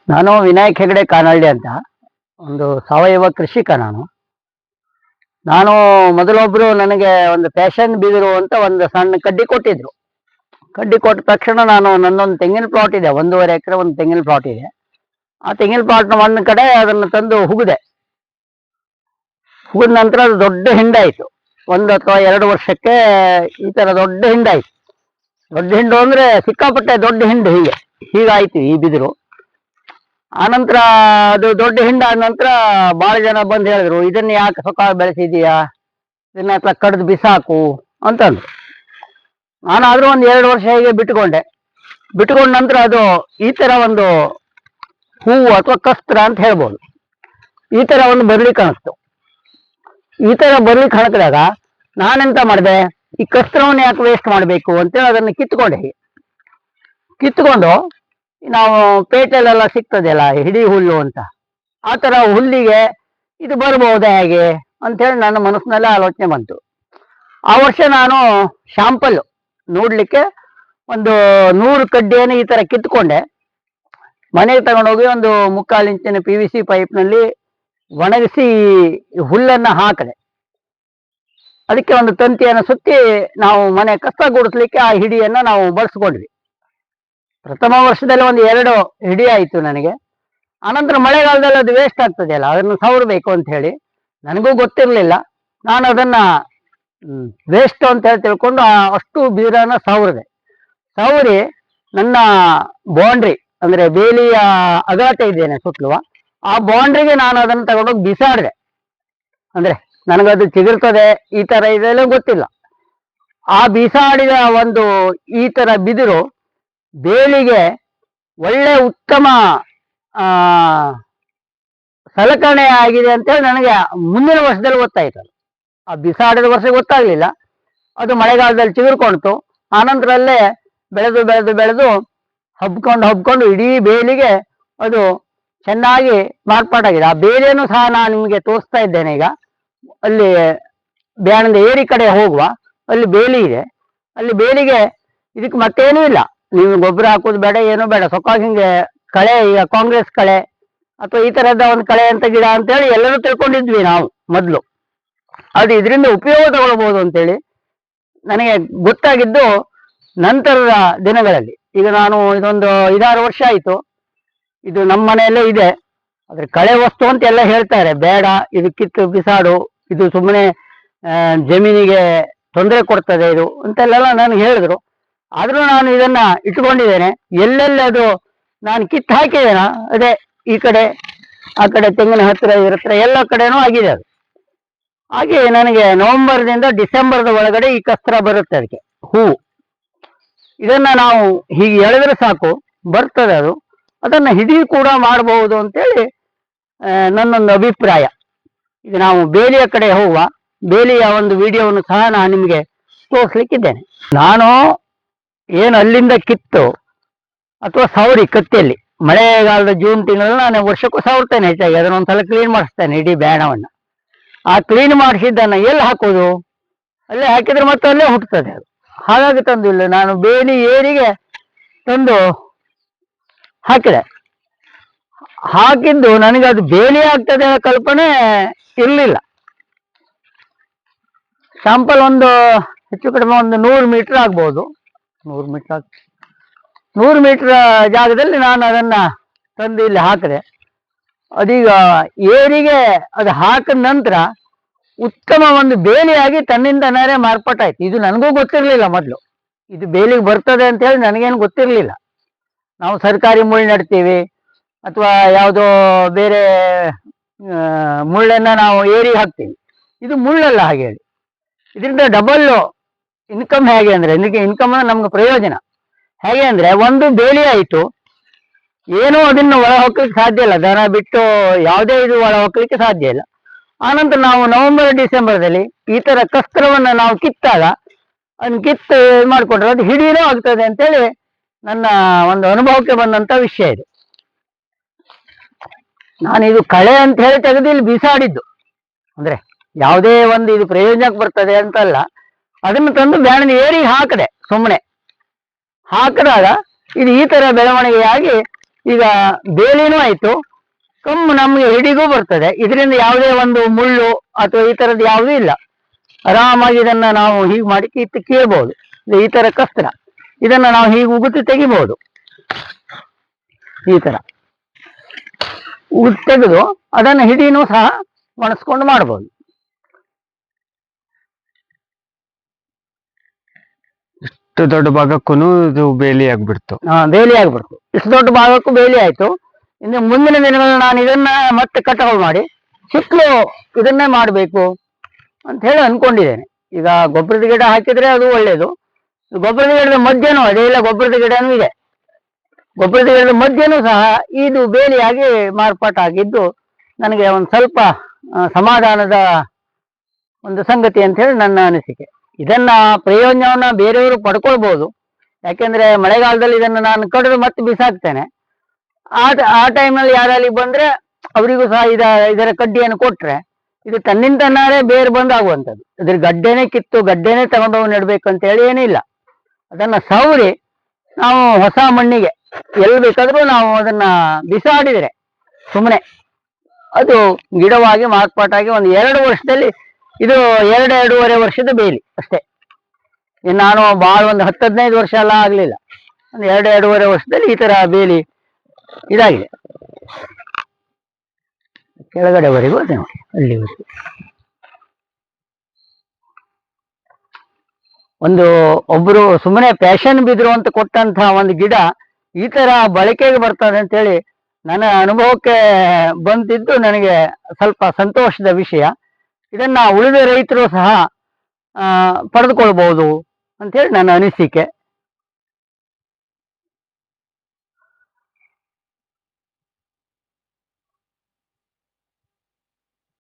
ನಾನು ವಿನಾಯಕ್ ಹೆಗಡೆ ಕಾನಳ್ಳಿ ಅಂತ ಒಂದು ಸಾವಯವ ಕೃಷಿಕ. ನಾನು ಮೊದಲೊಬ್ರು ನನಗೆ ಒಂದು ಪ್ಯಾಷನ್ ಬಿದಿರು ಅಂತ ಒಂದು ಸಣ್ಣ ಕಡ್ಡಿ ಕೊಟ್ಟಿದ್ರು. ಕಡ್ಡಿ ಕೊಟ್ಟ ತಕ್ಷಣ ನಾನು ನನ್ನೊಂದು ತೆಂಗಿನ ಪ್ಲಾಟ್ ಇದೆ, 1.5 ಎಕರೆ ಒಂದು ತೆಂಗಿನ ಪ್ಲಾಟ್ ಇದೆ. ಆ ತೆಂಗಿನ ಪ್ಲಾಟ್ನ ಒಂದು ಕಡೆ ಅದನ್ನು ತಂದು ಹುಗಿದ ನಂತರ ಅದು ದೊಡ್ಡ ಹಿಂಡಾಯಿತು. 1 ಅಥವಾ 2 ವರ್ಷಕ್ಕೆ ಈ ಥರ ದೊಡ್ಡ ಹಿಂಡಾಯಿತು. ದೊಡ್ಡ ಹಿಂಡು ಅಂದರೆ ಸಿಕ್ಕಾಪಟ್ಟೆ ದೊಡ್ಡ ಹಿಂಡು, ಹೀಗಾಯ್ತು ಈ ಬಿದಿರು. ಆನಂತರ ಅದು ದೊಡ್ಡ ಹಿಂಡಾದ ನಂತರ ಭಾಳ ಜನ ಬಂದು ಹೇಳಿದ್ರು, ಇದನ್ನ ಯಾಕೆ ಸೊಕ್ಕ ಬೆಳೆಸಿದೀಯಾ, ಇದನ್ನ ಅಥವಾ ಕಡ್ದು ಬಿಸಾಕು ಅಂತಂದ್ರು. ನಾನಾದರೂ ಒಂದು 2 ವರ್ಷ ಹೀಗೆ ಬಿಟ್ಕೊಂಡ ನಂತರ ಅದು ಈ ಥರ ಒಂದು ಹೂವು ಅಥವಾ ಕಸ್ತ್ರ ಅಂತ ಹೇಳ್ಬೋದು, ಈ ಥರ ಒಂದು ಬರ್ಲಿಕ್ಕೆ ಕಾಣಿಸ್ತು. ಈ ಥರ ಬರ್ಲಿಕ್ಕೆ ಕಾಣಿಸಿದಾಗ ನಾನೆಂತ ಮಾಡಿದೆ, ಈ ಕಸ್ತ್ರವನ್ನು ಯಾಕೆ ವೇಸ್ಟ್ ಮಾಡಬೇಕು ಅಂತೇಳಿ ಅದನ್ನು ಕಿತ್ಕೊಂಡು ನಾವು ಪೇಟೆಲೆಲ್ಲ ಸಿಗ್ತದೆಯಲ್ಲ ಹಿಡಿ ಹುಲ್ಲು ಅಂತ, ಆ ಥರ ಹುಲ್ಲಿಗೆ ಇದು ಬರ್ಬೋದಾ ಹೇಗೆ ಅಂತೇಳಿ ನನ್ನ ಮನಸ್ಸಿನಲ್ಲೇ ಆಲೋಚನೆ ಬಂತು. ಆ ವರ್ಷ ನಾನು ಶಾಂಪಲ್ ನೋಡಲಿಕ್ಕೆ ಒಂದು 100 ಕಡ್ಡಿಯನ್ನು ಈ ಥರ ಕಿತ್ಕೊಂಡೆ. ಮನೆಗೆ ತಗೊಂಡೋಗಿ ಒಂದು 3/4 ಇಂಚಿನ PVC ಪೈಪ್ನಲ್ಲಿ ಒಣಗಿಸಿ ಹುಲ್ಲನ್ನು ಹಾಕಿದೆ. ಅದಕ್ಕೆ ಒಂದು ತಂತಿಯನ್ನು ಸುತ್ತಿ ನಾವು ಮನೆ ಕಸ ಗುಡಿಸ್ಲಿಕ್ಕೆ ಆ ಹಿಡಿಯನ್ನು ನಾವು ಬಳಸ್ಕೊಂಡ್ವಿ. ಪ್ರಥಮ ವರ್ಷದಲ್ಲಿ ಒಂದು 2 ಹಿಡಿ ಆಯಿತು ನನಗೆ. ಆನಂತರ ಮಳೆಗಾಲದಲ್ಲಿ ಅದು ವೇಸ್ಟ್ ಆಗ್ತದೆಯಲ್ಲ, ಅದನ್ನು ಸವರಬೇಕು ಅಂತ ಹೇಳಿ ನನಗೂ ಗೊತ್ತಿರಲಿಲ್ಲ. ನಾನು ಅದನ್ನು ವೇಸ್ಟ್ ಅಂತ ಹೇಳಿ ತಿಳ್ಕೊಂಡು ಅಷ್ಟು ಬೀರನ್ನು ಸವರಿ ನನ್ನ ಬೌಂಡ್ರಿ ಅಂದರೆ ಬೇಲಿಯ ಅಗಾಟ ಇದ್ದೇನೆ ಸುತ್ತಲುವ, ಆ ಬೌಂಡ್ರಿಗೆ ನಾನು ಅದನ್ನು ತಗೊಂಡೋಗಿ ಬಿಸಾಡಿದೆ. ಅಂದರೆ ನನಗದು ಚಿಗುರ್ತದೆ ಈ ಥರ ಇದೆಲ್ಲ ಗೊತ್ತಿಲ್ಲ. ಆ ಬಿಸಾಡಿದ ಒಂದು ಈ ಥರ ಬಿದಿರು ಬೇಲಿಗೆ ಒಳ್ಳೆ ಉತ್ತಮ ಸಲಕರಣೆ ಆಗಿದೆ ಅಂತೇಳಿ ನನಗೆ ಮುಂದಿನ ವರ್ಷದಲ್ಲಿ ಗೊತ್ತಾಯ್ತು. ಆ ಬಿಸಾಡಿದ ವರ್ಷ ಗೊತ್ತಾಗಲಿಲ್ಲ, ಅದು ಮಳೆಗಾಲದಲ್ಲಿ ಚಿಗುರ್ಕೊಳ್ತು. ಆನಂತರಲ್ಲೇ ಬೆಳೆದು ಹಬ್ಕೊಂಡು ಇಡೀ ಬೇಲಿಗೆ ಅದು ಚೆನ್ನಾಗಿ ಮಾರ್ಪಾಟಾಗಿದೆ. ಆ ಬೇಲಿಯನ್ನು ಸಹ ನಾನು ನಿಮಗೆ ತೋರಿಸ್ತಾ ಇದ್ದೇನೆ. ಈಗ ಅಲ್ಲಿ ಬ್ಯಾಣದ ಏರಿ ಕಡೆ ಹೋಗುವ ಅಲ್ಲಿ ಬೇಲಿ ಇದೆ. ಅಲ್ಲಿ ಬೇಲಿಗೆ ಇದಕ್ಕೆ ಮತ್ತೇನೂ ಇಲ್ಲ, ನೀವು ಗೊಬ್ಬರ ಹಾಕೋದು ಬೇಡ, ಏನೂ ಬೇಡ. ಸೊಕ್ಕಾಗಿ ಹಿಂಗೆ ಕಳೆ, ಈಗ ಕಾಂಗ್ರೆಸ್ ಕಳೆ ಅಥವಾ ಈ ಥರದ ಒಂದು ಕಳೆ ಅಂತ ಗಿಡ ಅಂತೇಳಿ ಎಲ್ಲರೂ ತಿಳ್ಕೊಂಡಿದ್ವಿ ನಾವು ಮೊದಲು. ಅದು ಇದರಿಂದ ಉಪಯೋಗ ತಗೊಳ್ಬೋದು ಅಂತೇಳಿ ನನಗೆ ಗೊತ್ತಾಗಿದ್ದು ನಂತರದ ದಿನಗಳಲ್ಲಿ. ಈಗ ನಾನು ಇದೊಂದು 5-6 ವರ್ಷ ಆಯಿತು, ಇದು ನಮ್ಮ ಮನೆಯಲ್ಲೇ ಇದೆ. ಆದರೆ ಕಳೆ ವಸ್ತು ಅಂತ ಎಲ್ಲ ಹೇಳ್ತಾರೆ, ಬೇಡ ಇದು ಕಿತ್ತು ಬಿಸಾಡು, ಇದು ಸುಮ್ಮನೆ ಜಮೀನಿಗೆ ತೊಂದರೆ ಕೊಡ್ತದೆ ಇದು ಅಂತೆಲ್ಲ ನನಗೆ ಹೇಳಿದ್ರು. ಆದರೂ ನಾನು ಇದನ್ನು ಇಟ್ಕೊಂಡಿದ್ದೇನೆ. ಎಲ್ಲೆಲ್ಲಿ ಅದು ನಾನು ಕಿತ್ತು ಹಾಕಿದ್ದೇನ, ಅದೇ ಈ ಕಡೆ ಆ ಕಡೆ ತೆಂಗಿನ ಹತ್ತಿರ ಇದ್ರ ಎಲ್ಲ ಕಡೆನೂ ಆಗಿದೆ. ಅದು ಹಾಗೆ ನನಗೆ ನವೆಂಬರ್ನಿಂದ ಡಿಸೆಂಬರ್ದ ಒಳಗಡೆ ಈ ಕಸ್ತ್ರ ಬರುತ್ತೆ ಅದಕ್ಕೆ ಹೂವು. ಇದನ್ನು ನಾವು ಹೀಗೆ ಎಳೆದ್ರೆ ಸಾಕು ಬರ್ತದೆ ಅದು. ಅದನ್ನು ಹಿಡಿ ಕೂಡ ಮಾಡಬಹುದು ಅಂತೇಳಿ ನನ್ನೊಂದು ಅಭಿಪ್ರಾಯ. ಈಗ ನಾವು ಬೇಲಿಯ ಕಡೆ ಹೋಗುವ, ಬೇಲಿಯ ಒಂದು ವಿಡಿಯೋವನ್ನು ಸಹ ನಾನು ನಿಮಗೆ ತೋರಿಸ್ಲಿಕ್ಕಿದ್ದೇನೆ. ನಾನು ಏನು ಅಲ್ಲಿಂದ ಕಿತ್ತು ಅಥವಾ ಸವರಿ ಕತ್ತಿಯಲ್ಲಿ, ಮಳೆಗಾಲದ ಜೂನ್ ತಿಂಗಳಲ್ಲಿ ನಾನು ವರ್ಷಕ್ಕೂ ಸವರ್ತೇನೆ ಹೆಚ್ಚಾಗಿ. ಅದನ್ನೊಂದ್ಸಲ ಕ್ಲೀನ್ ಮಾಡಿಸ್ತೇನೆ ಇಡೀ ಬ್ಯಾಣವನ್ನು. ಆ ಕ್ಲೀನ್ ಮಾಡಿಸಿದ್ದನ್ನು ಎಲ್ಲಿ ಹಾಕೋದು, ಅಲ್ಲೇ ಹಾಕಿದ್ರೆ ಮತ್ತೆ ಅಲ್ಲೇ ಹುಟ್ಟುತ್ತದೆ ಅದು. ಹಾಗಾಗಿ ತಂದು ಇಲ್ಲ, ನಾನು ಬೇಲಿ ಏರಿಗೆ ತಂದು ಹಾಕಿದ್ದು ನನಗೆ ಅದು ಬೇಲಿ ಆಗ್ತದೆ ಅನ್ನೋ ಕಲ್ಪನೆ ಇರಲಿಲ್ಲ. ಶಾಂಪಲ್ ಒಂದು ಹೆಚ್ಚು ಕಡಿಮೆ ಒಂದು 100 ಮೀಟರ್ ಆಗ್ಬೋದು. 100 ಮೀಟರ್ ಜಾಗದಲ್ಲಿ ನಾನು ಅದನ್ನು ತಂದು ಇಲ್ಲಿ ಹಾಕಿದೆ. ಅದೀಗ ಏರಿಗೆ ಅದು ಹಾಕಿದ ನಂತರ ಉತ್ತಮ ಒಂದು ಬೇಲಿಯಾಗಿ ತನ್ನಿಂದನೇ ಮಾರ್ಪಾಟಾಯ್ತು. ಇದು ನನಗೂ ಗೊತ್ತಿರಲಿಲ್ಲ ಮೊದಲು, ಇದು ಬೇಲಿಗೆ ಬರ್ತದೆ ಅಂತ ಹೇಳಿ ನನಗೇನು ಗೊತ್ತಿರಲಿಲ್ಲ. ನಾವು ಸರ್ಕಾರಿ ಮುಳ್ಳು ನೆಡ್ತೀವಿ ಅಥವಾ ಯಾವುದೋ ಬೇರೆ ಮುಳ್ಳನ್ನು ನಾವು ಏರಿಗೆ ಹಾಕ್ತೀವಿ. ಇದು ಮುಳ್ಳಲ್ಲ. ಹಾಗೆ ಹೇಳಿ ಇದರಿಂದ ಡಬಲ್ ಇನ್ಕಮ್. ಹೇಗೆ ಅಂದರೆ ಇನ್ಕಮ್ ನಮ್ಗೆ ಪ್ರಯೋಜನ ಹೇಗೆ ಅಂದರೆ, ಒಂದು ಬೇಲಿ ಆಯಿತು, ಏನೂ ಅದನ್ನು ಒಳ ಹೋಗ್ಲಿಕ್ಕೆ ಸಾಧ್ಯ ಇಲ್ಲ, ದನ ಬಿಟ್ಟು ಯಾವುದೇ ಇದು ಒಳ ಹೋಗ್ಲಿಕ್ಕೆ ಸಾಧ್ಯ ಇಲ್ಲ. ಆನಂತರ ನಾವು ನವೆಂಬರ್ ಡಿಸೆಂಬರ್ದಲ್ಲಿ ಈ ಥರ ಕಸ್ತ್ರವನ್ನು ನಾವು ಕಿತ್ತಾಗ ಅದನ್ನು ಕಿತ್ತು ಮಾಡಿಕೊಂಡ್ರೆ ಅದು ಹಿಡಿನೂ ಆಗ್ತದೆ ಅಂತೇಳಿ ನನ್ನ ಒಂದು ಅನುಭವಕ್ಕೆ ಬಂದಂಥ ವಿಷಯ ಇದು. ನಾನು ಇದು ಕಳೆ ಅಂತ ಹೇಳಿ ತೆಗೆದು ಇಲ್ಲಿ ಬಿಸಾಡಿದ್ದು, ಅಂದರೆ ಯಾವುದೇ ಒಂದು ಇದು ಪ್ರಯೋಜನಕ್ಕೆ ಬರ್ತದೆ ಅಂತಲ್ಲ. ಅದನ್ನು ತಂದು ಬ್ಯಾಣದ ಏರಿಗೆ ಹಾಕಿದೆ. ಸುಮ್ಮನೆ ಹಾಕಿದಾಗ ಇದು ಈ ಥರ ಬೆಳವಣಿಗೆಯಾಗಿ ಈಗ ಬೇಲಿನೂ ಆಯ್ತು, ಕಮ್ಮು ನಮ್ಗೆ ಹಿಡಿಗೂ ಬರ್ತದೆ. ಇದರಿಂದ ಯಾವುದೇ ಒಂದು ಮುಳ್ಳು ಅಥವಾ ಈ ತರದ್ದು ಯಾವುದೂ ಇಲ್ಲ. ಆರಾಮಾಗಿ ಇದನ್ನ ನಾವು ಹೀಗೆ ಮಾಡಿ ಕೀಳ್ಬಹುದು. ಈ ತರ ಕಸ್ತ್ರ, ಇದನ್ನ ನಾವು ಹೀಗೆ ಉಗುತಿ ತೆಗಿಬಹುದು. ಈ ತರ ಉಗುತಿ ತೆಗೆದು ಅದನ್ನ ಹಿಡಿನೂ ಸಹ ಒಣಸ್ಕೊಂಡು ಮಾಡ್ಬೋದು. ಇಷ್ಟು ದೊಡ್ಡ ಭಾಗಕ್ಕೂ ಇದು ಬೇಲಿ ಆಗ್ಬಿಡ್ತು. ಬೇಲಿ ಆಗ್ಬಿಡ್ತು. ಇಷ್ಟು ದೊಡ್ಡ ಭಾಗಕ್ಕೂ ಬೇಲಿ ಆಯ್ತು. ಇನ್ನು ಮುಂದಿನ ದಿನಗಳಲ್ಲಿ ನಾನು ಇದನ್ನ ಮತ್ತೆ ಕಟಾವು ಮಾಡಿ ಸುತ್ತಲೂ ಇದನ್ನೇ ಮಾಡಬೇಕು ಅಂತ ಹೇಳಿ ಅನ್ಕೊಂಡಿದ್ದೇನೆ. ಈಗ ಗೊಬ್ಬರದ ಗಿಡ ಹಾಕಿದ್ರೆ ಅದು ಒಳ್ಳೇದು. ಗೊಬ್ಬರದ ಗಿಡದ ಮಧ್ಯನೂ ಅದೆಲ್ಲ ಗೊಬ್ಬರದ ಗಿಡನೂ ಇದೆ. ಗೊಬ್ಬರದ ಗಿಡದ ಮಧ್ಯನೂ ಸಹ ಇದು ಬೇಲಿಯಾಗಿ ಮಾರ್ಪಾಟಾಗಿದ್ದು ನನಗೆ ಒಂದು ಸ್ವಲ್ಪ ಸಮಾಧಾನದ ಒಂದು ಸಂಗತಿ ಅಂತ ಹೇಳಿ ನನ್ನ ಅನಿಸಿಕೆ. ಇದನ್ನ ಪ್ರಯೋಜನವನ್ನ ಬೇರೆಯವರು ಪಡ್ಕೊಳ್ಬಹುದು. ಯಾಕೆಂದ್ರೆ ಮಳೆಗಾಲದಲ್ಲಿ ಇದನ್ನು ನಾನು ಕಡಿದು ಮತ್ತೆ ಬಿಸಾಕ್ತೇನೆ. ಆ ಟೈಮ್ನಲ್ಲಿ ಯಾರಲ್ಲಿ ಬಂದ್ರೆ ಅವರಿಗೂ ಸಹ ಇದರ ಕಡ್ಡಿಯನ್ನು ಕೊಟ್ರೆ ಇದು ತನ್ನಿಂದನಾರೇ ಬೇರೆ ಬಂದಾಗುವಂಥದ್ದು. ಇದ್ರ ಗಡ್ಡೆನೇ ಕಿತ್ತು ಗಡ್ಡೆನೇ ತಗೊಂಡೋಗಿ ನೆಡ್ಬೇಕಂತ ಹೇಳಿ ಏನಿಲ್ಲ. ಅದನ್ನ ಸವರಿ ನಾವು ಹೊಸ ಮಣ್ಣಿಗೆ ಎಲ್ಲಿ ಬೇಕಾದ್ರೂ ನಾವು ಅದನ್ನ ಬಿಸಾಡಿದ್ರೆ ಸುಮ್ಮನೆ ಅದು ಗಿಡವಾಗಿ ಮಾರ್ಪಾಟಾಗಿ ಒಂದು 2 ವರ್ಷದಲ್ಲಿ ಇದು 2-2.5 ವರ್ಷದ ಬೇಲಿ ಅಷ್ಟೇ. ಇನ್ನು ನಾನು ಭಾಳ ಒಂದು 10-15 ವರ್ಷ ಎಲ್ಲ ಆಗ್ಲಿಲ್ಲ. ಒಂದು 2-2.5 ವರ್ಷದಲ್ಲಿ ಈ ತರ ಬೇಲಿ ಇದಾಗಿದೆ. ಕೆಳಗಡೆವರೆಗೂ ಅದೇ ನೋಡಿ, ಅಲ್ಲಿವರೆಗೂ ಒಬ್ರು ಸುಮ್ಮನೆ ಫ್ಯಾಷನ್ ಬಿದ್ರು ಅಂತ ಕೊಟ್ಟಂತಹ ಒಂದು ಗಿಡ ಈ ತರ ಬಳಕೆಗೆ ಬರ್ತದೆ ಅಂತೇಳಿ ನನ್ನ ಅನುಭವಕ್ಕೆ ಬಂದಿದ್ದು ನನಗೆ ಸ್ವಲ್ಪ ಸಂತೋಷದ ವಿಷಯ. ಇದನ್ನ ಉಳಿದ ರೈತರು ಸಹ ಪಡೆದುಕೊಳ್ಬಹುದು ಅಂತೇಳಿ ನನ್ನ ಅನಿಸಿಕೆ.